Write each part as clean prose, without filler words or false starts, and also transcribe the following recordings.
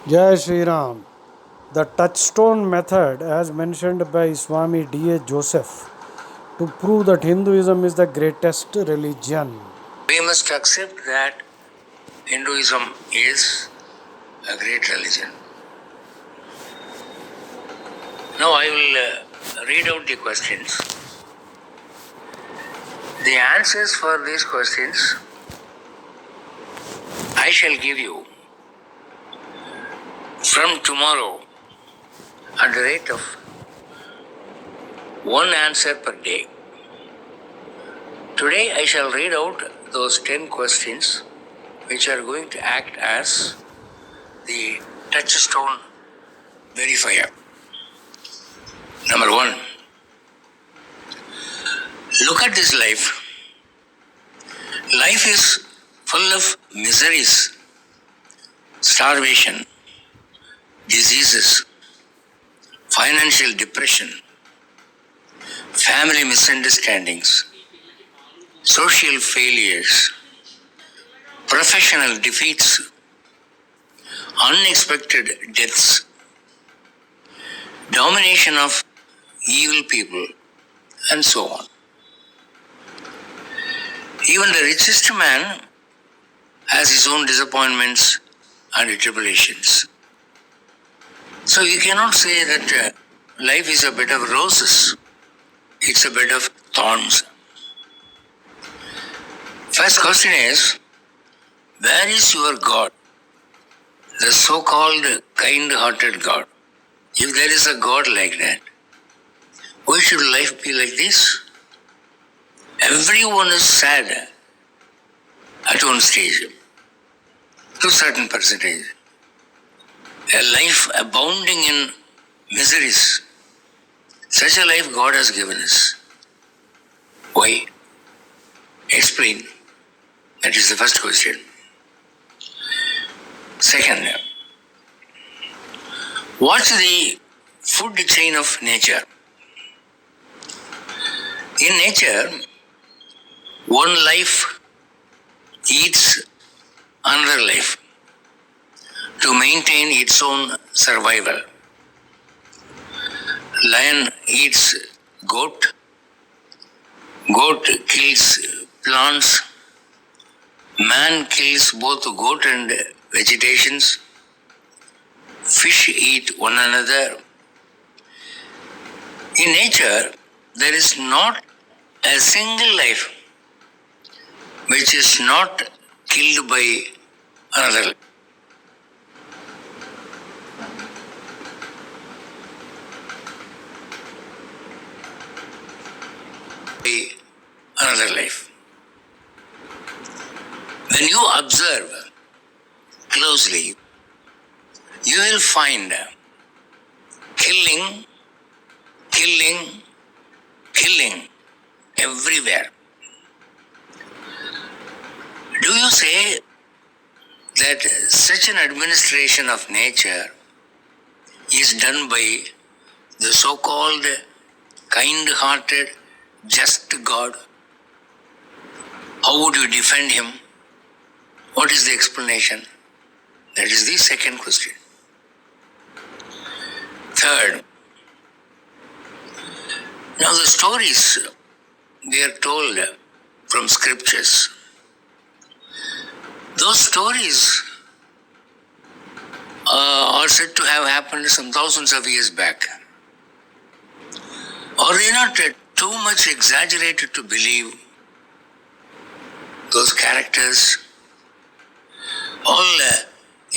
Jai Shri Ram. The touchstone method, as mentioned by Swami D.A.JOSEPH, to prove that Hinduism is the greatest religion. We must accept that Hinduism is a great religion. Now I will read out the questions. The answers for these questions I shall give you from tomorrow at the rate of one answer per day. Today I shall read out those 10 questions which are going to act as the touchstone verifier. Number one, look at this life. Life is full of miseries, starvation, diseases, financial depression, family misunderstandings, social failures, professional defeats, unexpected deaths, domination of evil people, and so on. Even the richest man has his own disappointments and tribulations. So you cannot say that life is a bed of roses. It's a bed of thorns. First question is, where is your God? The so-called kind-hearted God. If there is a God like that, why should life be like this? Everyone is sad at one stage, to a certain percentage. A life abounding in miseries. Such a life God has given us. Why? Explain. That is the first question. Second, what's the food chain of nature? In nature, one life eats another life to maintain its own survival. Lion eats goat, goat kills plants, man kills both goat and vegetations, fish eat one another. In nature, there is not a single life which is not killed by another. By another life. When you observe closely, you will find killing, killing, killing everywhere. Do you say that such an administration of nature is done by the so-called kind-hearted, just God? How would you defend him? What is the explanation? That is the second question. Third, now the stories they are told from scriptures. Those stories are said to have happened some thousands of years back. Are they not too much exaggerated to believe those characters? All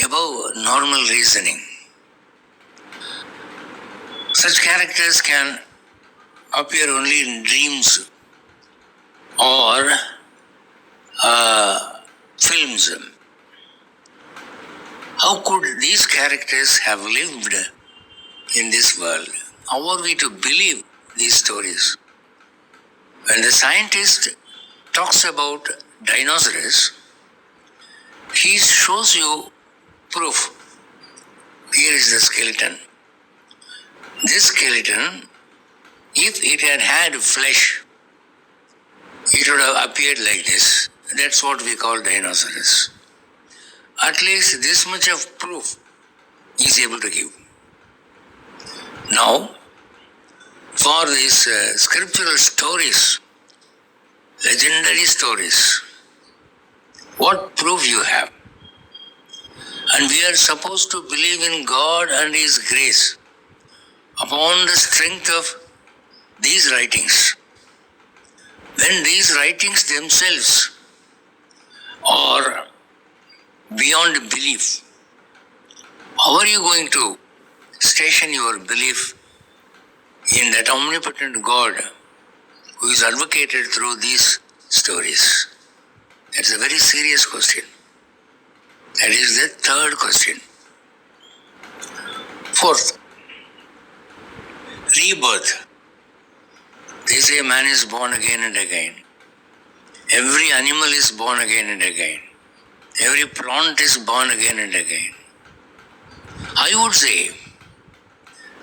above normal reasoning. Such characters can appear only in dreams or films. How could these characters have lived in this world? How are we to believe these stories? When the scientist talks about dinosaurs, he shows you proof. Here is the skeleton. This skeleton, if it had had flesh, it would have appeared like this. That's what we call dinosaurs. At least this much of proof is able to give. Now, for these scriptural stories, legendary stories, what proof you have? And we are supposed to believe in God and His grace upon the strength of these writings. When these writings themselves are beyond belief, how are you going to station your belief in that omnipotent God who is advocated through these stories? That's a very serious question. That is the third question. Fourth, rebirth. They say man is born again and again. Every animal is born again and again. Every plant is born again and again. I would say,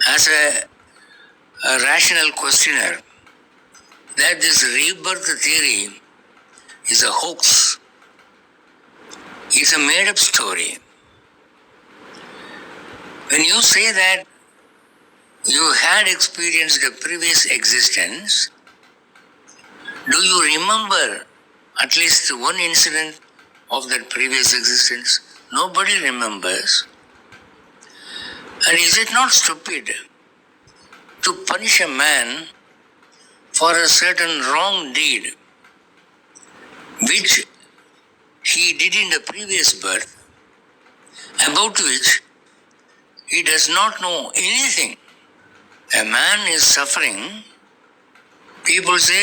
as a rational questioner, that this rebirth theory is a hoax. It's a made up story. When you say that you had experienced a previous existence, do you remember at least one incident of that previous existence? Nobody remembers. And is it not stupid to punish a man for a certain wrong deed which he did in the previous birth, about which he does not know anything? A man is suffering. People say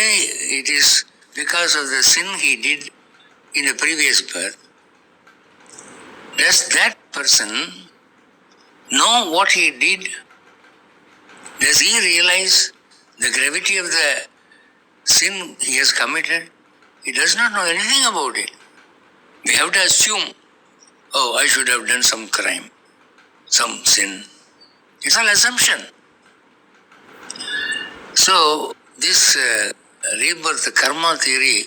it is because of the sin he did in the previous birth. Does that person know what he did? Does he realize the gravity of the sin he has committed? He does not know anything about it. We have to assume, oh, I should have done some crime, some sin. It's all assumption. So, this rebirth karma theory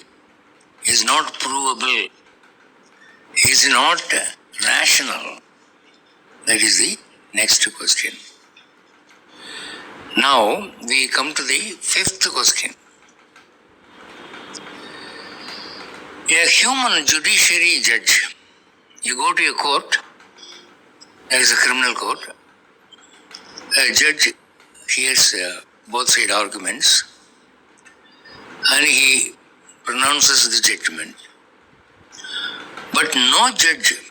is not provable, is not rational. That is the next question. Now, we come to the fifth question. A human judiciary judge, you go to a court, there is a criminal court, a judge hears both side arguments and he pronounces the judgment. But no judge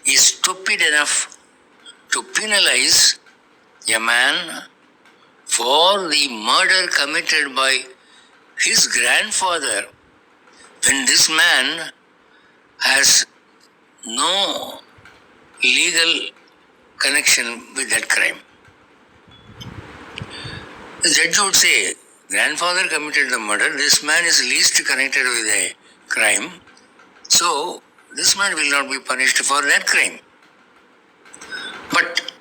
is stupid enough to penalize a man for the murder committed by his grandfather when this man has no legal connection with that crime. The judge would say, grandfather committed the murder, this man is least connected with the crime, so this man will not be punished for that crime. But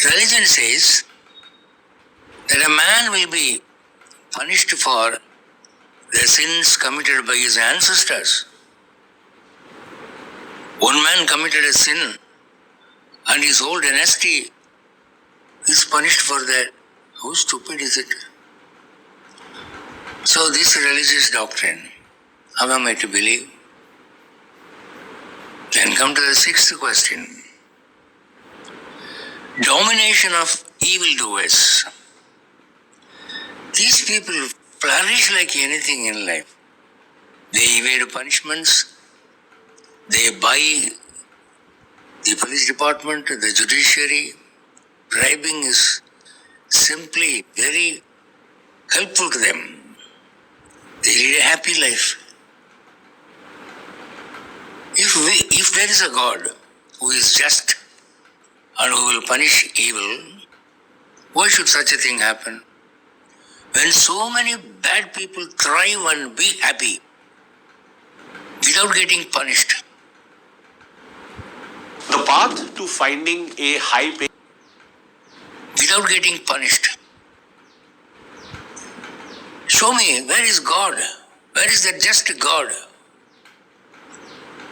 religion says that a man will be punished for the sins committed by his ancestors. One man committed a sin and his whole dynasty is punished for that. How stupid is it? So this religious doctrine, how am I to believe? Then come to the sixth question. Domination of evildoers. These people flourish like anything in life. They evade punishments. They buy the police department, the judiciary. Bribing is simply very helpful to them. They lead a happy life. If there is a God who is just and who will punish evil, why should such a thing happen? When so many bad people thrive and be happy without getting punished. The path to finding a high pay Without getting punished. Show me, where is God? Where is that just God?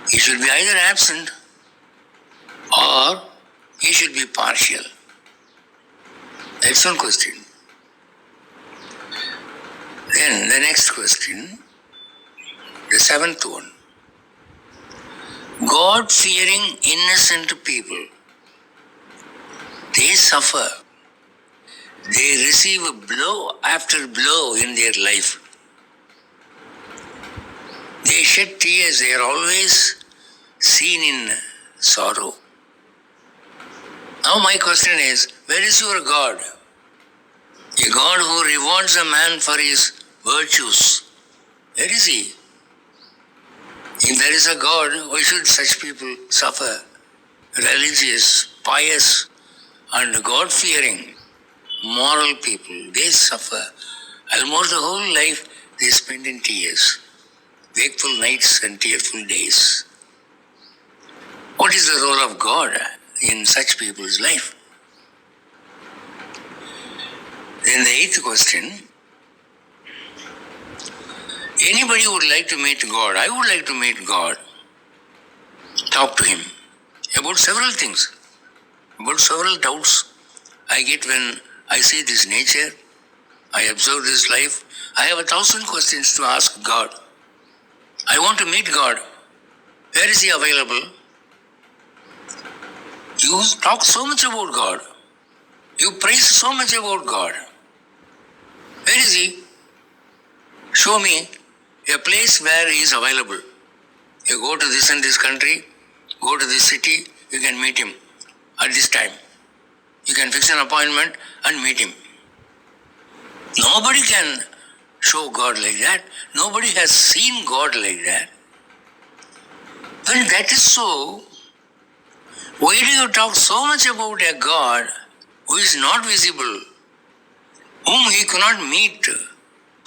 He should be either absent or he should be partial? That's one question. Then the next question, the seventh one. God-fearing, innocent people, they suffer. They receive blow after blow in their life. They shed tears. They are always seen in sorrow. Now my question is, where is your God? A God who rewards a man for his virtues. Where is he? If there is a God, why should such people suffer? Religious, pious, and God-fearing, moral people, they suffer. Almost the whole life they spend in tears, wakeful nights and tearful days. What is the role of God in such people's life? Then the eighth question, anybody would like to meet God. I would like to meet God. Talk to him about several things, about several doubts I get when I see this nature, I observe this life. I have 1,000 questions to ask God. I want to meet God. Where is he available? You talk so much about God. You praise so much about God. Where is he? Show me a place where he is available. You go to this and this country, go to this city, you can meet him at this time. You can fix an appointment and meet him. Nobody can show God like that. Nobody has seen God like that. When that is so, why do you talk so much about a God who is not visible, whom you cannot meet,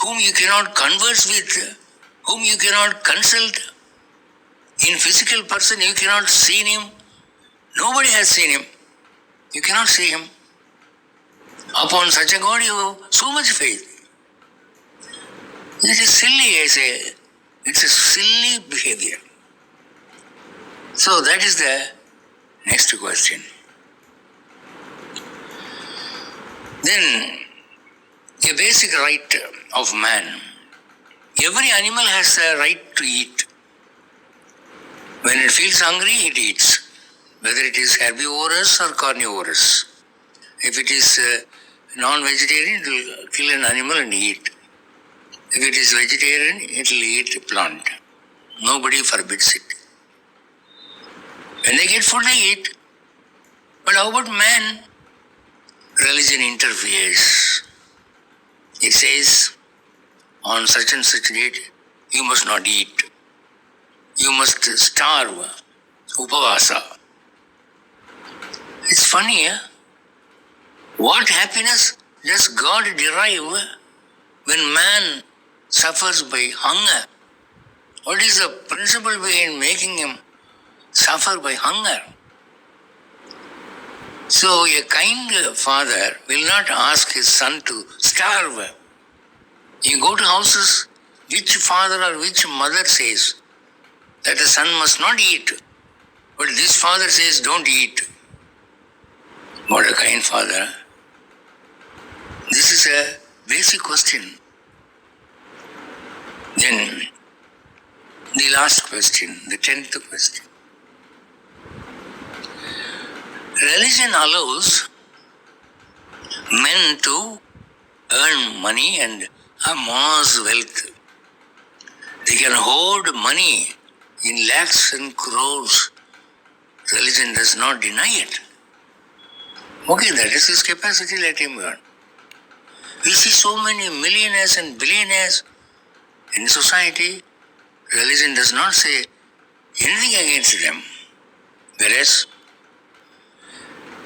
whom you cannot converse with, whom you cannot consult? In physical person, you cannot see him. Nobody has seen him. You cannot see him. Upon such a God, you have so much faith. It is silly, I say. It's a silly behavior. So that is the next question. Then, a basic right of man. Every animal has a right to eat. When it feels hungry, it eats. Whether it is herbivorous or carnivorous. If it is non-vegetarian, it will kill an animal and eat. If it is vegetarian, it will eat a plant. Nobody forbids it. When they get food, they eat. But how about man? Religion interferes. It says, on such and such date, you must not eat. You must starve. Upavasa. It's funny, eh? What happiness does God derive when man suffers by hunger? What is the principle behind making him suffer by hunger? So a kind father will not ask his son to starve. You go to houses, which father or which mother says that the son must not eat, but this father says don't eat. What a kind father. This is a basic question. Then the last question, the 10th question. Religion allows men to earn money and amass wealth. They can hoard money in lakhs and crores. Religion does not deny it. Okay, that is his capacity, let him earn. We see so many millionaires and billionaires in society. Religion does not say anything against them. Whereas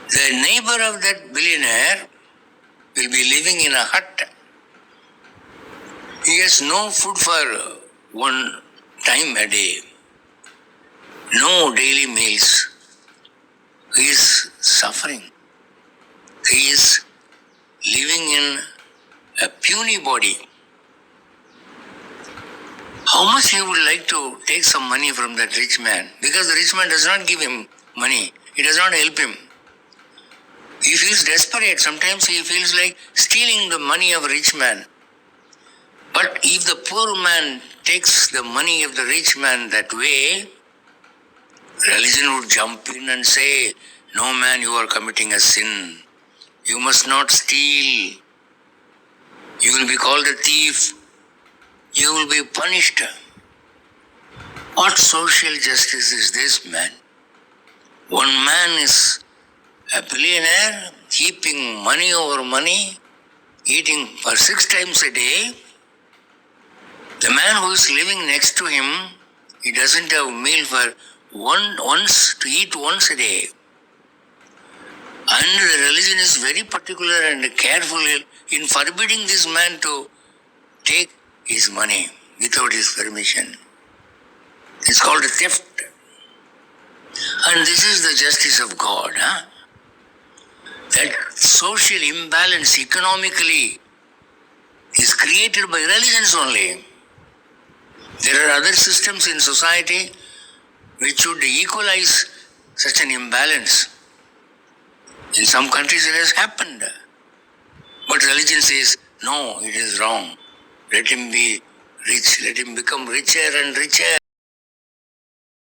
the neighbor of that billionaire will be living in a hut. He has no food for one time a day, no daily meals. He is suffering. He is living in a puny body. How much he would like to take some money from that rich man? Because the rich man does not give him money. He does not help him. He feels desperate. Sometimes he feels like stealing the money of a rich man. But if the poor man takes the money of the rich man that way, religion would jump in and say, "No man, you are committing a sin. You must not steal. You will be called a thief. You will be punished." What social justice is this, man? One man is a billionaire, keeping money over money, eating for 6 times a day. The man who is living next to him, he doesn't have meal for once to eat once a day. And the religion is very particular and careful in forbidding this man to take his money without his permission. It's called theft. And this is the justice of God. That social imbalance economically is created by religions only. There are other systems in society which should equalize such an imbalance. In some countries it has happened. But religion says, no, it is wrong. Let him be rich, let him become richer and richer.